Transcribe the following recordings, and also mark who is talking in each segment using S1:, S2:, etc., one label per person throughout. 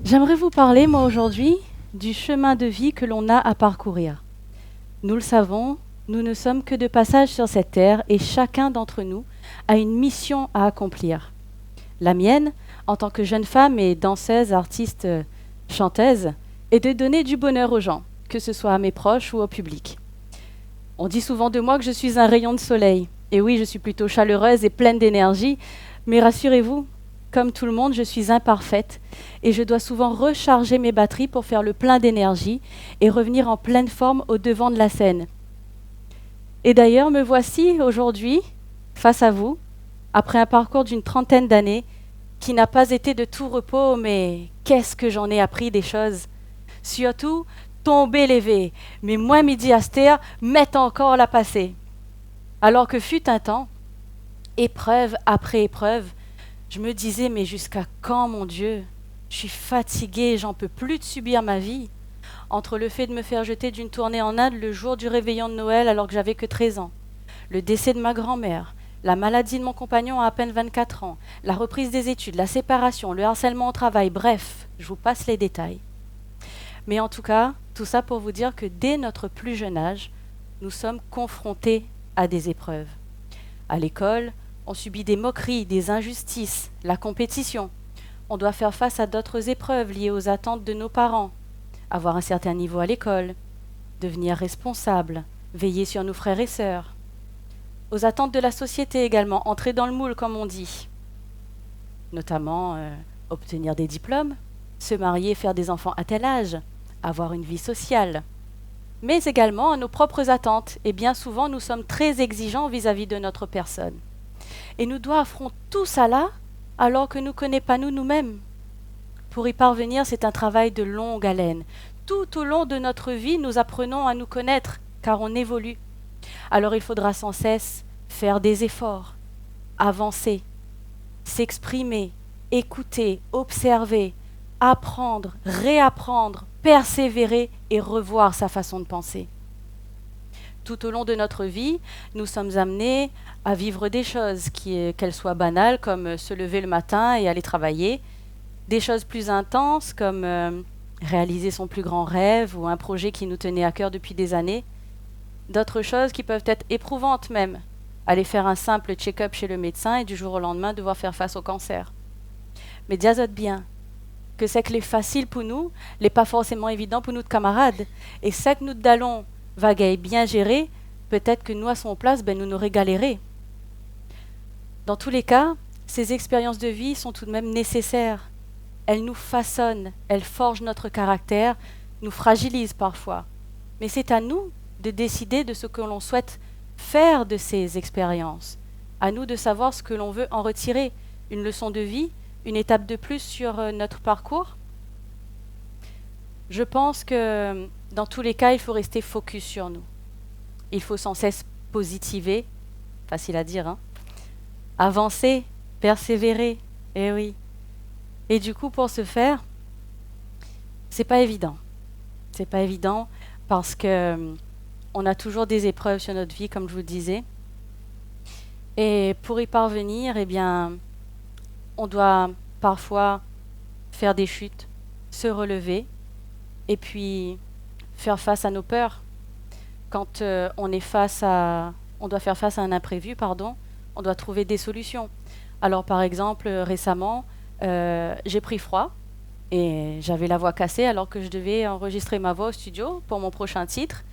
S1: J'aimerais vous parler, moi, aujourd'hui, du chemin de vie que l'on a à parcourir. Nous le savons, nous ne sommes que de passage sur cette terre et chacun d'entre nous a une mission à accomplir. La mienne, en tant que jeune femme et danseuse, artiste, chanteuse, est de donner du bonheur aux gens, que ce soit à mes proches ou au public. On dit souvent de moi que je suis un rayon de soleil. Et oui, je suis plutôt chaleureuse et pleine d'énergie, mais rassurez-vous, comme tout le monde, je suis imparfaite et je dois souvent recharger mes batteries pour faire le plein d'énergie et revenir en pleine forme au devant de la scène. Et d'ailleurs, me voici aujourd'hui, face à vous, après un parcours d'une trentaine d'années, qui n'a pas été de tout repos, mais qu'est-ce que j'en ai appris des choses. Surtout, tomber levé, mais moi midi astère, m'est encore la passée. Alors que fut un temps, épreuve après épreuve, je me disais, mais jusqu'à quand, mon Dieu? Je suis fatiguée, j'en peux plus de subir ma vie. Entre le fait de me faire jeter d'une tournée en Inde le jour du réveillon de Noël alors que j'avais que 13 ans, le décès de ma grand-mère, la maladie de mon compagnon à peine 24 ans, la reprise des études, la séparation, le harcèlement au travail, bref, je vous passe les détails. Mais en tout cas, tout ça pour vous dire que dès notre plus jeune âge, nous sommes confrontés à des épreuves. À l'école, on subit des moqueries, des injustices, la compétition. On doit faire face à d'autres épreuves liées aux attentes de nos parents. Avoir un certain niveau à l'école, devenir responsable, veiller sur nos frères et sœurs. Aux attentes de la société également, entrer dans le moule comme on dit. Notamment obtenir des diplômes, se marier, faire des enfants à tel âge, avoir une vie sociale. Mais également à nos propres attentes, et bien souvent nous sommes très exigeants vis-à-vis de notre personne. Et nous devons affronter tout ça là, alors que nous ne connaissons pas nous-mêmes. Pour y parvenir, c'est un travail de longue haleine. Tout au long de notre vie, nous apprenons à nous connaître, car on évolue. Alors il faudra sans cesse faire des efforts, avancer, s'exprimer, écouter, observer, apprendre, réapprendre, persévérer et revoir sa façon de penser. Tout au long de notre vie, nous sommes amenés à vivre des choses, qu'elles soient banales, comme se lever le matin et aller travailler, des choses plus intenses, comme réaliser son plus grand rêve ou un projet qui nous tenait à cœur depuis des années, d'autres choses qui peuvent être éprouvantes même, aller faire un simple check-up chez le médecin et du jour au lendemain devoir faire face au cancer. Mais diazote bien, que c'est que les faciles pour nous, les pas forcément évidents pour nous de camarades, et c'est que nous d'allons vaguer bien géré, peut-être que nous, à son place, nous n'aurions galéré. Dans tous les cas, ces expériences de vie sont tout de même nécessaires. Elles nous façonnent, elles forgent notre caractère, nous fragilisent parfois. Mais c'est à nous de décider de ce que l'on souhaite faire de ces expériences. À nous de savoir ce que l'on veut en retirer. Une leçon de vie, une étape de plus sur notre parcours. Je pense que dans tous les cas, il faut rester focus sur nous. Il faut sans cesse positiver, facile à dire, hein. Avancer, persévérer, eh oui. Et du coup, pour ce faire, c'est pas évident. C'est pas évident parce que on a toujours des épreuves sur notre vie, comme je vous le disais. Et pour y parvenir, eh bien, on doit parfois faire des chutes, se relever, et puis faire face à nos peurs. Quand on doit faire face à un imprévu, on doit trouver des solutions. Alors par exemple, récemment, j'ai pris froid et j'avais la voix cassée alors que je devais enregistrer ma voix au studio pour mon prochain titre.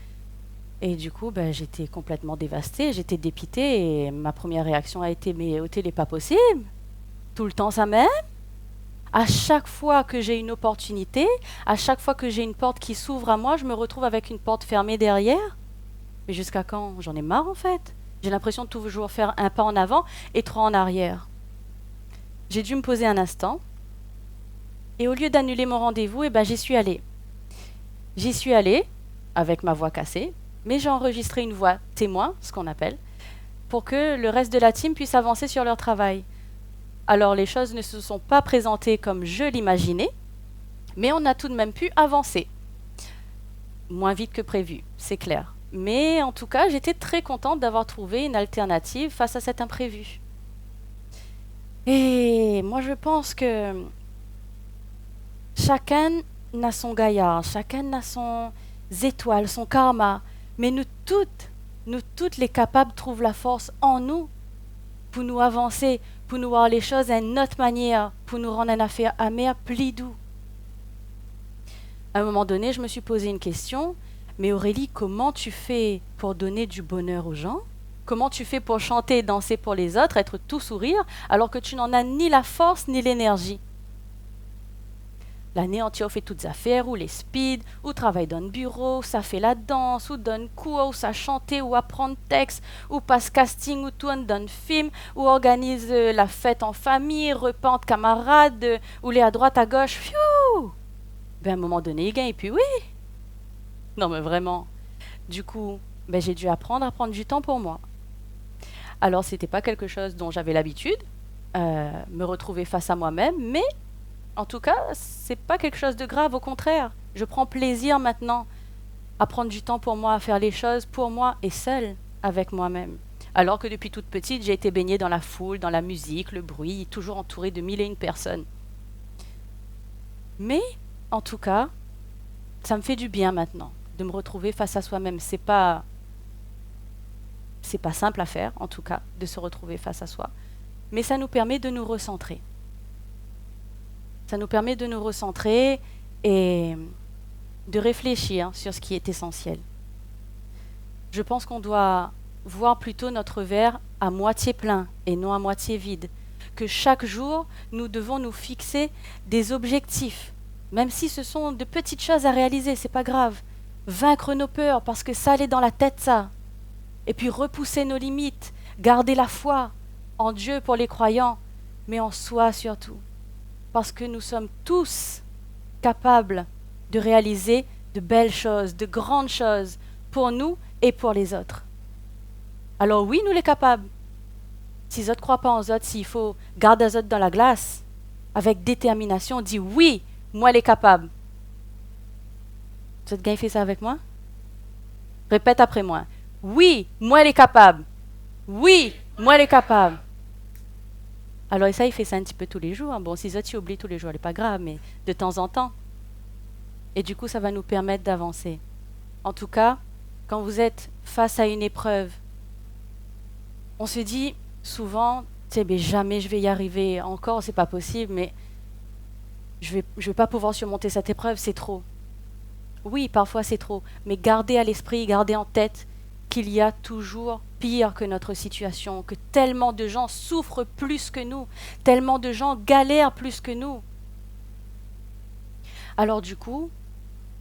S1: Et du coup, j'étais complètement dévastée, j'étais dépitée et ma première réaction a été « mais au télé, pas possible, tout le temps ça même ?» À chaque fois que j'ai une opportunité, à chaque fois que j'ai une porte qui s'ouvre à moi, je me retrouve avec une porte fermée derrière. Mais jusqu'à quand? J'en ai marre en fait. J'ai l'impression de toujours faire un pas en avant et trois en arrière. J'ai dû me poser un instant. Et au lieu d'annuler mon rendez-vous, j'y suis allée. J'y suis allée avec ma voix cassée, mais j'ai enregistré une voix témoin, ce qu'on appelle, pour que le reste de la team puisse avancer sur leur travail. Alors les choses ne se sont pas présentées comme je l'imaginais, mais on a tout de même pu avancer. Moins vite que prévu, c'est clair. Mais en tout cas, j'étais très contente d'avoir trouvé une alternative face à cet imprévu. Et moi je pense que Chacun a son gaillard, chacun a son étoile, son karma. Mais nous toutes les capables trouvent la force en nous pour nous avancer, pour nous voir les choses d'une autre manière, pour nous rendre une affaire amère plus doux. À un moment donné, je me suis posé une question, mais Aurélie, comment tu fais pour donner du bonheur aux gens? Comment tu fais pour chanter et danser pour les autres, être tout sourire, alors que tu n'en as ni la force ni l'énergie? L'année entière, on fait toutes affaires, ou les speed, ou travaille dans le bureau, ça fait la danse, ou donne cours, ou ça chanter, ou apprendre texte, ou passe casting, ou tourne dans le film, ou organise la fête en famille, repas entre camarades, ou les à droite, à gauche, pfiou! Ben, à un moment donné, il gagne, et puis oui! Non, mais vraiment. Du coup, ben, j'ai dû apprendre à prendre du temps pour moi. Alors, c'était pas quelque chose dont j'avais l'habitude, me retrouver face à moi-même, mais en tout cas, c'est pas quelque chose de grave, au contraire. Je prends plaisir maintenant à prendre du temps pour moi, à faire les choses pour moi et seule avec moi-même. Alors que depuis toute petite, j'ai été baignée dans la foule, dans la musique, le bruit, toujours entourée de 1001 personnes. Mais, en tout cas, ça me fait du bien maintenant de me retrouver face à soi-même. C'est pas simple à faire, en tout cas, de se retrouver face à soi. Mais ça nous permet de nous recentrer. Ça nous permet de nous recentrer et de réfléchir sur ce qui est essentiel. Je pense qu'on doit voir plutôt notre verre à moitié plein et non à moitié vide. Que chaque jour, nous devons nous fixer des objectifs, même si ce sont de petites choses à réaliser, c'est pas grave. Vaincre nos peurs parce que ça allait dans la tête, ça. Et puis repousser nos limites, garder la foi en Dieu pour les croyants, mais en soi surtout. Parce que nous sommes tous capables de réaliser de belles choses, de grandes choses, pour nous et pour les autres. Alors oui, nous les capables. Si les autres ne croient pas aux autres, s'il faut garder les autres dans la glace, avec détermination, on dit oui, moi les capables. Vous êtes bien fait ça avec moi? Répète après moi. Oui, moi les capables. Oui, moi les capables. Alors ça, il fait ça un petit peu tous les jours. Bon, si ça tu oublies tous les jours, c'est pas grave, mais de temps en temps. Et du coup, ça va nous permettre d'avancer. En tout cas, quand vous êtes face à une épreuve, on se dit souvent, tu sais, mais jamais je vais y arriver. Encore, c'est pas possible, mais je vais pas pouvoir surmonter cette épreuve, c'est trop. Oui, parfois c'est trop, mais gardez à l'esprit, gardez en tête qu'il y a toujours pire que notre situation, que tellement de gens souffrent plus que nous, tellement de gens galèrent plus que nous. Alors du coup,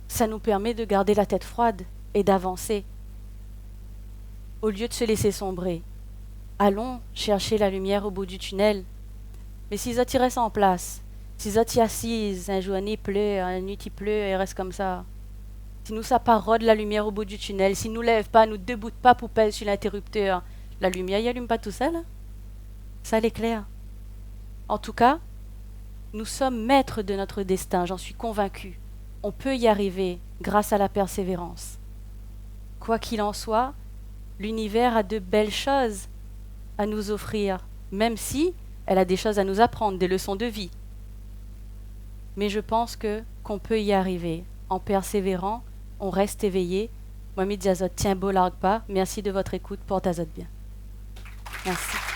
S1: ça nous permet de garder la tête froide et d'avancer. Au lieu de se laisser sombrer, allons chercher la lumière au bout du tunnel. Mais si ça restent en place, si ça t'y assise, un jour il pleut, une nuit il pleut et reste comme ça, si nous ça parode la lumière au bout du tunnel, si nous lève pas, nous déboute pas pour pèse sur l'interrupteur, la lumière y allume pas tout seul. Ça l'éclaire. En tout cas, nous sommes maîtres de notre destin, j'en suis convaincue. On peut y arriver grâce à la persévérance. Quoi qu'il en soit, l'univers a de belles choses à nous offrir, même si elle a des choses à nous apprendre, des leçons de vie. Mais je pense qu'on peut y arriver en persévérant. On reste éveillé. Moi, Diazot, tiens, beau largue pas. Merci de votre écoute. Porte azot bien. Merci.